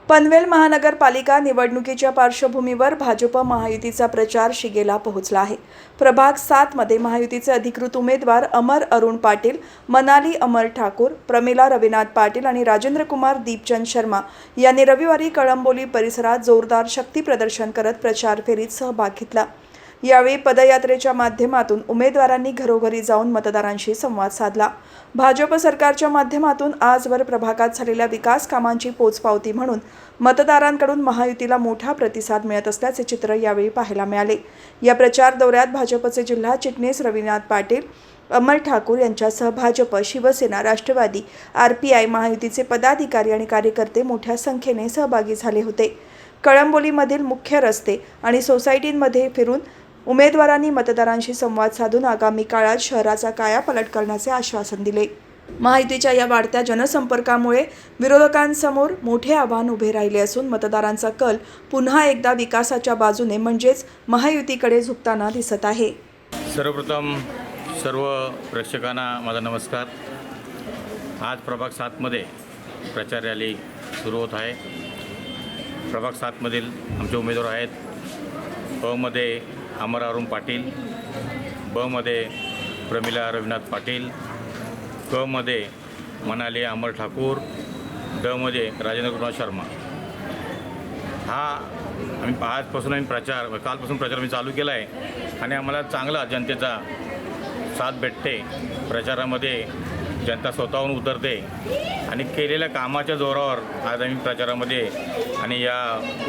पनवेल महानगरपालिका निवडणुकीच्या पार्श्वभूमीवर भाजप महायुतीचा प्रचार शिगेला पोहोचला आहे। प्रभाग 7 मध्ये महायुतीचे अधिकृत उमेदवार अमर अरुण पाटील, मनाली अमर ठाकूर, प्रमिला रविनाथ पाटील आणि राजेंद्र कुमार दीपचंद शर्मा यांनी रविवारी कळंबोली परिसरात जोरदार शक्ती प्रदर्शन करत प्रचार फेरीत सहभाग घेतला। यावेळी पदयात्रेच्या माध्यमातून उमेदवारांनी घरोघरी जाऊन मतदारांशी संवाद साधला। भाजप सरकारच्या माध्यमातून आजवर प्रभागात झालेल्या विकास कामांची पोचपावती म्हणून मतदारांकडून महायुतीला मोठा प्रतिसाद मिळत असल्याचे चित्र यावेळी पाहायला मिळाले। या प्रचार दौऱ्यात भाजपचे जिल्हा चिटणीस रविनाथ पाटील, अमर ठाकूर यांच्यासह भाजप, शिवसेना, राष्ट्रवादी, RPI महायुतीचे पदाधिकारी आणि कार्यकर्ते मोठ्या संख्येने सहभागी झाले होते। कळंबोलीमधील मुख्य रस्ते आणि सोसायटींमध्ये फिरून उमेदवारांनी मतदारांशी संवाद साधून आगामी काळात शहराचा कायापालट करण्याचे आश्वासन दिले। महायुतीच्या या वाढत्या जनसंपर्कामुळे विरोधकांसमोर मोठे आव्हान उभे राहिले असून मतदारांचा कल पुन्हा एकदा विकासाच्या बाजूने म्हणजेच महायुतीकडे झुकताना दिसत आहे। सर्वप्रथम सर्व प्रेक्षकांना माझा नमस्कार। आज प्रभाग 7 मध्ये प्रचार रॅली सुरू होत आहे। प्रभाग 7 मधील आमचे उमेदवार आहेत अ मध्ये अमर अरुण पाटील, ब मध्ये प्रमिला रविनाथ पाटील, क मध्ये मनाली अमर ठाकूर, ड मध्ये राजेंद्र कुमार शर्मा। कालपासून प्रचार मी चालू केला आहे आणि आम्हाला चांगला जनतेचा साथ भेटते। प्रचारामध्ये जनता स्वतःहून उतरते आणि केलेल्या कामाच्या जोरावर आज आम्ही प्रचारामध्ये आणि या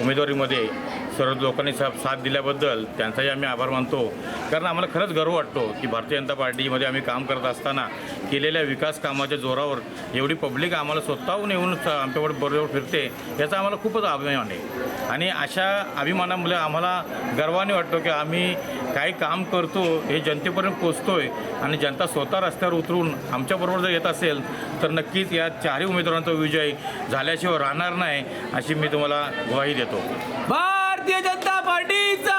उमेदवारीमध्ये सर्व लोकांनी साथ दिल्याबद्दल त्यांचाही आम्ही आभार मानतो। कारण आम्हाला खरंच गर्व वाटतो की भारतीय जनता पार्टीमध्ये आम्ही काम करत असताना केलेल्या विकास कामाच्या जोरावर एवढी पब्लिक आम्हाला स्वतःहून येऊन आमच्यावर बरोबर फिरते, याचा आम्हाला खूपच अभिमान आहे। आणि अशा अभिमानामुळे आम्हाला गर्वाने वाटतो की आम्ही काही काम करतो हे जनतेपर्यंत पोचतोय आणि जनता स्वतः रस्त्यावर उतरून आमच्याबरोबर जर येत असेल तर नक्कीच या चारही उमेदवारांचा विजय झाल्याशिवाय राहणार नाही अशी मी तुम्हाला ग्वाही देतो। भारतीय जनता पार्टीचा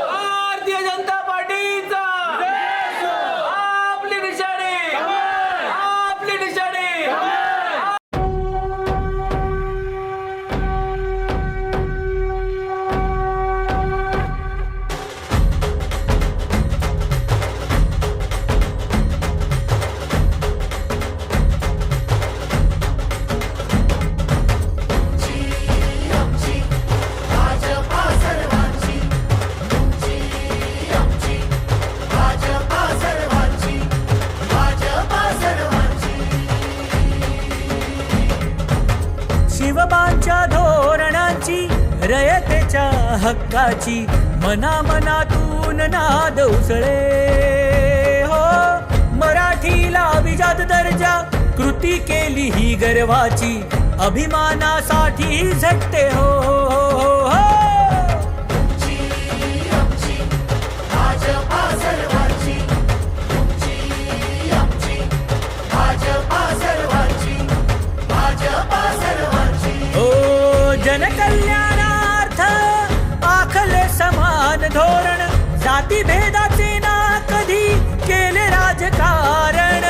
भारतीय जनता पार्टीचा आपली निशाणी आपली निशाणी। शिवबांच्या धोरणांची, रयतेच्या हक्काची मनामनातून नाद उसळे हो। मराठीला अभिजात दर्जा, कृती केली ही गर्वाची, अभिमानासाठी झटते हो, हो, हो। जनकल्याणार्थ आखले समान धोरण, जाती भेदाचे ना कधी केले राजकारण,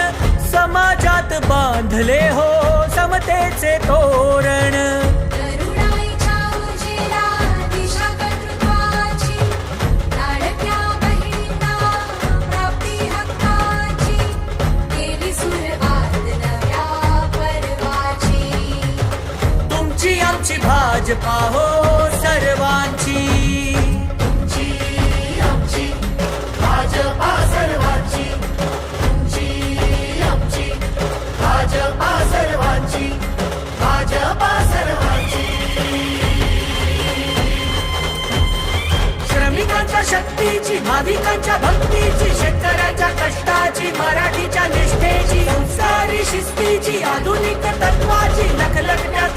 समाजात बांधले हो समतेचे तोरण। भाजपा हो सर्वांची, भाजपा सर्वांची, भाजपा सर्वांची, भाजपा सर्वांची। श्रमिकांच्या शक्तीची, भाविकांच्या भक्तीची, शेतकऱ्यांच्या कष्टाची, मराठीच्या निष्ठेची, संस्कारी शिस्तीची, आधुनिक तत्वाची, लखलखत्या